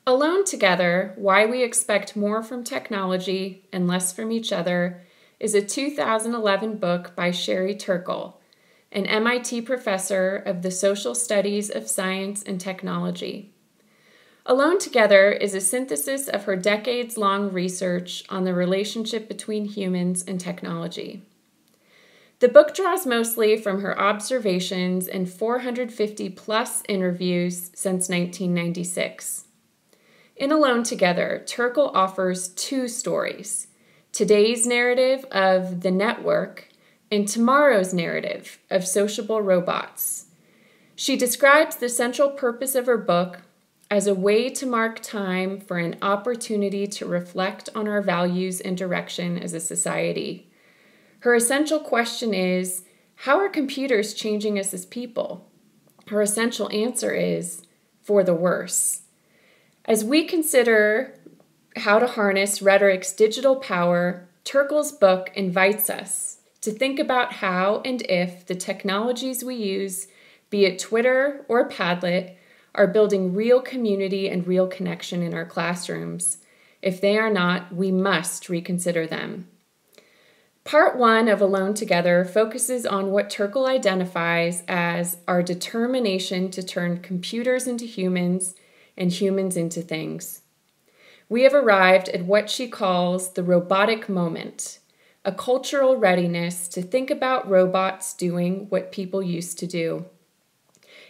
Alone Together, Why We Expect More from Technology and Less from Each Other is a 2011 book by Sherry Turkle, an MIT professor of the Social Studies of Science and Technology. Alone Together is a synthesis of her decades-long research on the relationship between humans and technology. The book draws mostly from her observations and 450-plus interviews since 1996. In Alone Together, Turkle offers two stories, today's narrative of the network and tomorrow's narrative of sociable robots. She describes the central purpose of her book as a way to mark time for an opportunity to reflect on our values and direction as a society. Her essential question is, how are computers changing us as people? Her essential answer is, for the worse. As we consider how to harness rhetoric's digital power, Turkle's book invites us to think about how and if the technologies we use, be it Twitter or Padlet, are building real community and real connection in our classrooms. If they are not, we must reconsider them. Part 1 of Alone Together focuses on what Turkle identifies as our determination to turn computers into humans and humans into things. We have arrived at what she calls the robotic moment, a cultural readiness to think about robots doing what people used to do.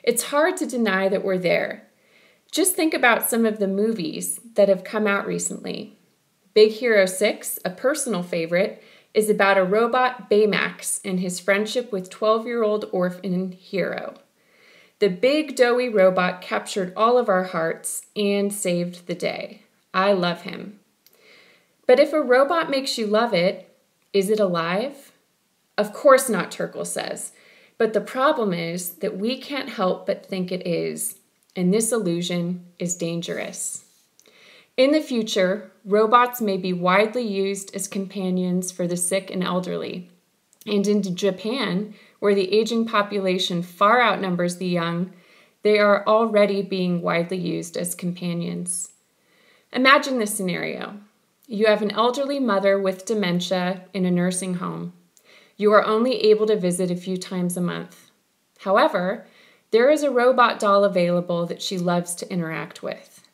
It's hard to deny that we're there. Just think about some of the movies that have come out recently. Big Hero 6, a personal favorite, is about a robot Baymax and his friendship with 12-year-old orphan Hero. The big, doughy robot captured all of our hearts and saved the day. I love him. But if a robot makes you love it, is it alive? Of course not, Turkle says. But the problem is that we can't help but think it is, and this illusion is dangerous. In the future, robots may be widely used as companions for the sick and elderly. And in Japan, where the aging population far outnumbers the young, they are already being widely used as companions. Imagine this scenario. You have an elderly mother with dementia in a nursing home. You are only able to visit a few times a month. However, there is a robot doll available that she loves to interact with.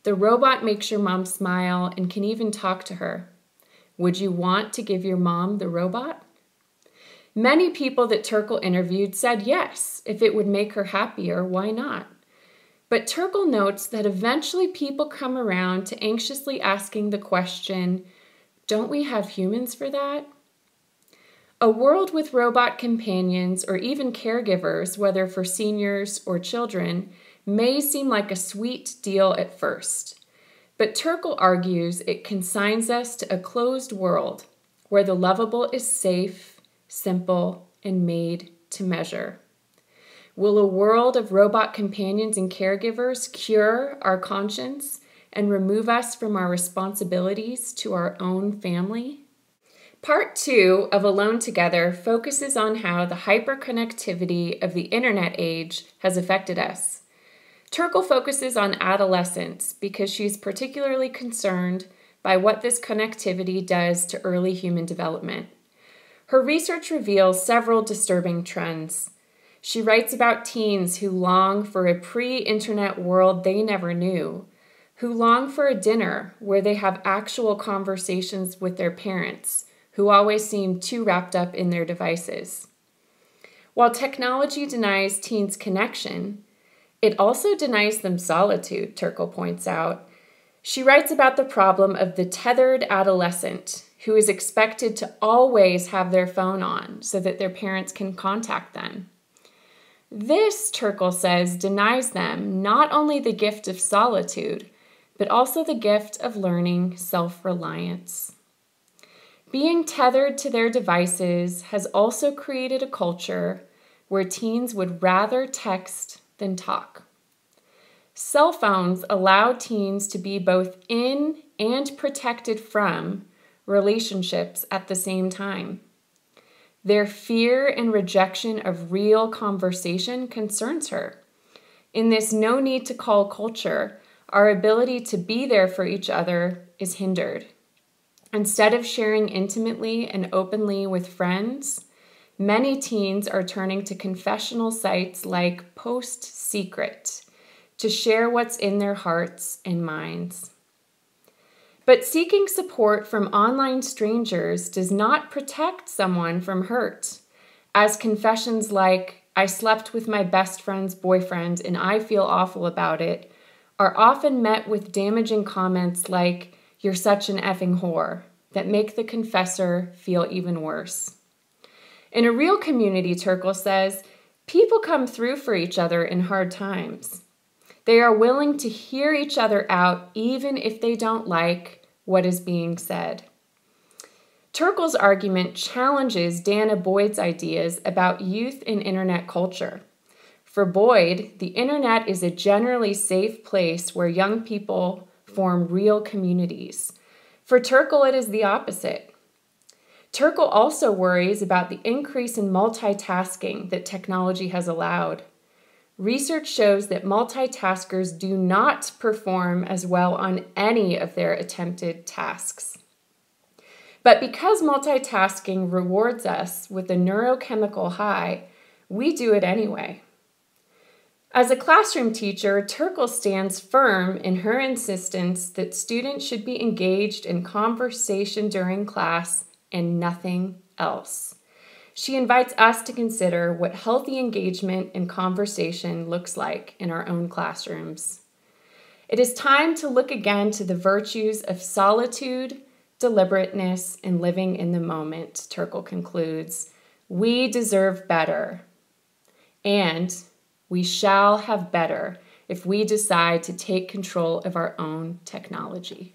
The robot makes your mom smile and can even talk to her. Would you want to give your mom the robot? Many people that Turkle interviewed said yes, if it would make her happier, why not? But Turkle notes that eventually people come around to anxiously asking the question, don't we have humans for that? A world with robot companions or even caregivers, whether for seniors or children, may seem like a sweet deal at first. But Turkle argues it consigns us to a closed world where the lovable is safe, simple, and made to measure. Will a world of robot companions and caregivers cure our conscience and remove us from our responsibilities to our own family? Part 2 of Alone Together focuses on how the hyperconnectivity of the internet age has affected us. Turkle focuses on adolescence because she's particularly concerned by what this connectivity does to early human development. Her research reveals several disturbing trends. She writes about teens who long for a pre-internet world they never knew, who long for a dinner where they have actual conversations with their parents, who always seem too wrapped up in their devices. While technology denies teens connection, it also denies them solitude, Turkle points out. She writes about the problem of the tethered adolescent who is expected to always have their phone on so that their parents can contact them. This, Turkle says, denies them not only the gift of solitude, but also the gift of learning self-reliance. Being tethered to their devices has also created a culture where teens would rather text than talk. Cell phones allow teens to be both in and protected from relationships at the same time. Their fear and rejection of real conversation concerns her. In this no need to call culture, our ability to be there for each other is hindered. Instead of sharing intimately and openly with friends, many teens are turning to confessional sites like Post Secret to share what's in their hearts and minds. But seeking support from online strangers does not protect someone from hurt, as confessions like, "I slept with my best friend's boyfriend and I feel awful about it," are often met with damaging comments like, "You're such an effing whore," that make the confessor feel even worse. In a real community, Turkle says, people come through for each other in hard times. They are willing to hear each other out even if they don't like what is being said. Turkle's argument challenges Dana Boyd's ideas about youth and internet culture. For Boyd, the internet is a generally safe place where young people form real communities. For Turkle, it is the opposite. Turkle also worries about the increase in multitasking that technology has allowed. Research shows that multitaskers do not perform as well on any of their attempted tasks. But because multitasking rewards us with a neurochemical high, we do it anyway. As a classroom teacher, Turkle stands firm in her insistence that students should be engaged in conversation during class and nothing else. She invites us to consider what healthy engagement and conversation looks like in our own classrooms. It is time to look again to the virtues of solitude, deliberateness, and living in the moment, Turkle concludes. We deserve better, and we shall have better if we decide to take control of our own technology.